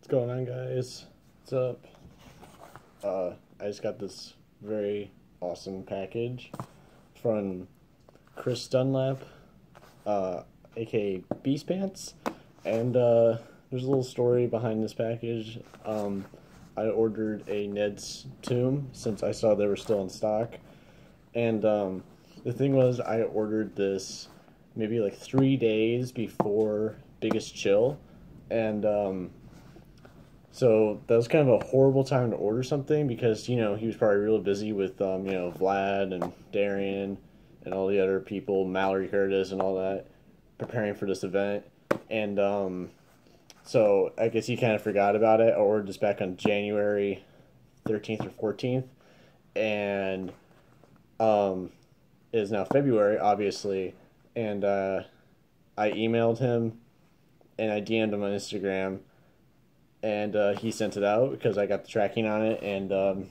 going on, guys? What's up? I just got this very awesome package from Chris Dunlap, aka Beastpants, and there's a little story behind this package. I ordered a Ned's Tomb since I saw they were still in stock, and the thing was, I ordered this maybe like 3 days before Biggest Chill, and so that was kind of a horrible time to order something because, you know, he was probably really busy with, Vlad and Darian and all the other people, Mallory Curtis and all that, preparing for this event. And so I guess he kind of forgot about it. I ordered this back on January 13th or 14th. And it is now February, obviously. And I emailed him and I DM'd him on Instagram. And he sent it out because I got the tracking on it, and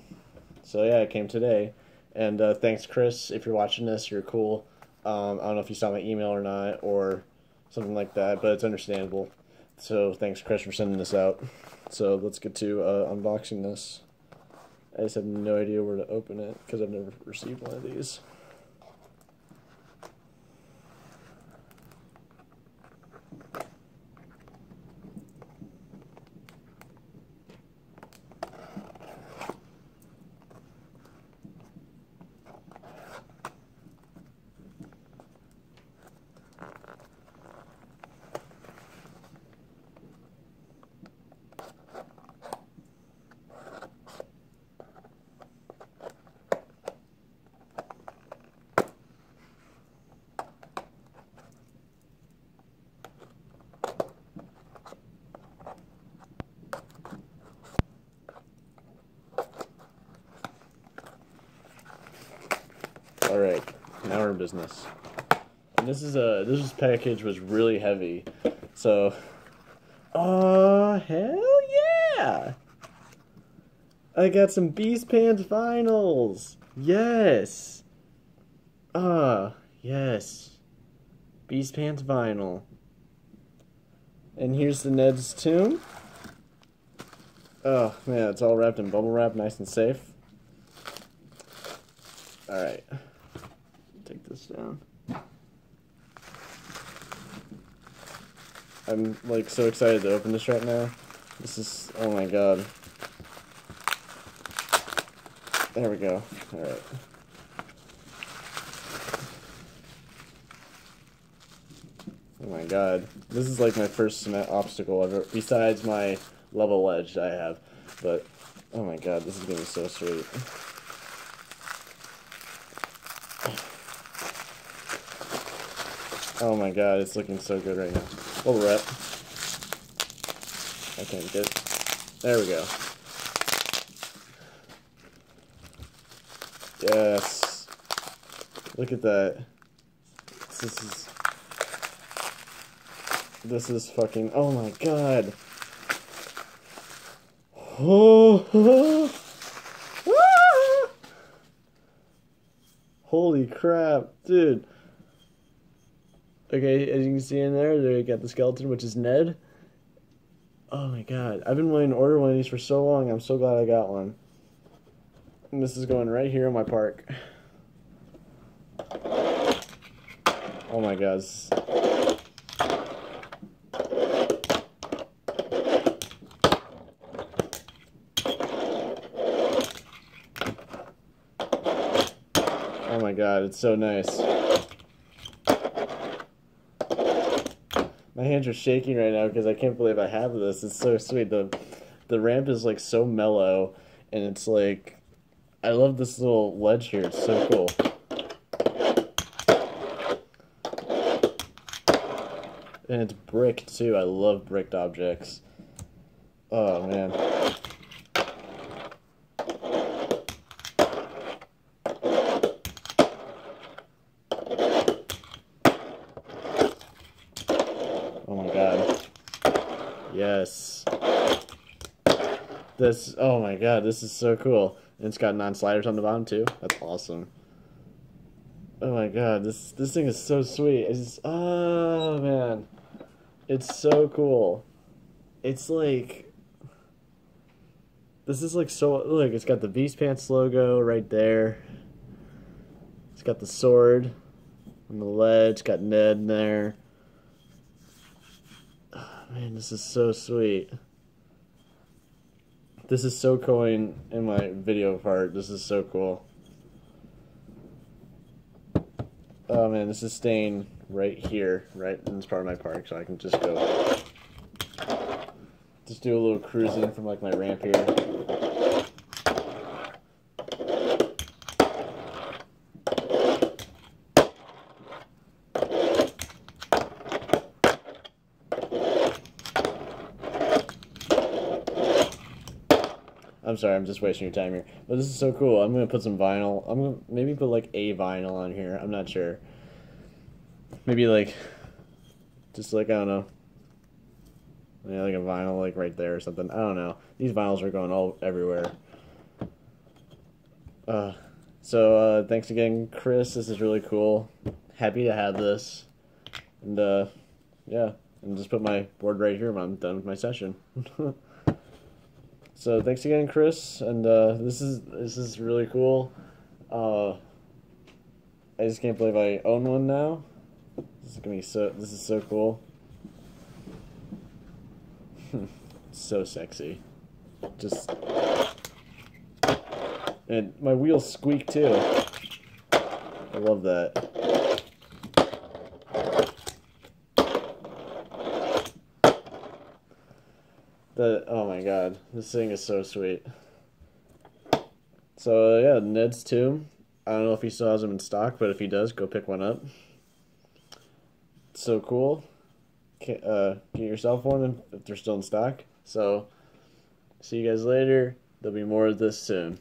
so yeah, it came today. And thanks, Chris, if you're watching this, you're cool. I don't know if you saw my email or not, or something like that, but it's understandable. So thanks, Chris, for sending this out. So let's get to unboxing this. I just have no idea where to open it because I've never received one of these. Alright, now we're in business. And this package was really heavy. So, hell yeah! I got some Beastpants vinyls! Yes! Yes. Beastpants vinyl. And here's the Ned's Tomb. Oh, man, it's all wrapped in bubble wrap, nice and safe. Alright. Take this down. I'm like so excited to open this right now. This is, oh my god. There we go. Alright. Oh my god. This is like my first cement obstacle ever, besides my level edge I have. But, oh my god, this is gonna be so sweet. Oh my god, it's looking so good right now. Bubble wrap. I can't get it. There we go. Yes. Look at that. This is fucking, oh my god. Oh, holy crap, dude. Okay, as you can see in there you got the skeleton, which is Ned. Oh my god, I've been wanting to order one of these for so long. I'm so glad I got one. And this is going right here in my park. Oh my god. Oh my god, it's so nice. My hands are shaking right now because I can't believe I have this. It's so sweet. The ramp is like so mellow, and it's like, I love this little ledge here. It's so cool. And it's bricked too. I love bricked objects. Oh man. Oh my god. Yes. This, oh my god, this is so cool. And it's got non-sliders on the bottom too. That's awesome. Oh my god, this thing is so sweet. It's just, oh man. It's so cool. It's like, This is like so, look, it's got the Beastpants logo right there. It's got the sword on the ledge. It's got Ned in there. Oh, man, this is so sweet. This is so cool in my video part. This is so cool. Oh man, this is staying right here, right in this part of my park, so I can just go, just do a little cruising from like my ramp here. I'm sorry, I'm just wasting your time here. But this is so cool. I'm going to put some vinyl. I'm going to maybe put like a vinyl on here. I'm not sure. Maybe like, just like, I don't know. Yeah, like a vinyl like right there or something. I don't know. These vinyls are going all everywhere. Thanks again, Chris. This is really cool. Happy to have this. And, yeah. And just put my board right here when I'm done with my session. So thanks again, Chris, and this is really cool. I just can't believe I own one now. This is so cool. So sexy. Just, and my wheels squeak too. I love that. Oh my god, this thing is so sweet. So yeah, Ned's Tomb. I don't know if he still has them in stock, but if he does, go pick one up. It's so cool. Get yourself one if they're still in stock. So, see you guys later. There'll be more of this soon.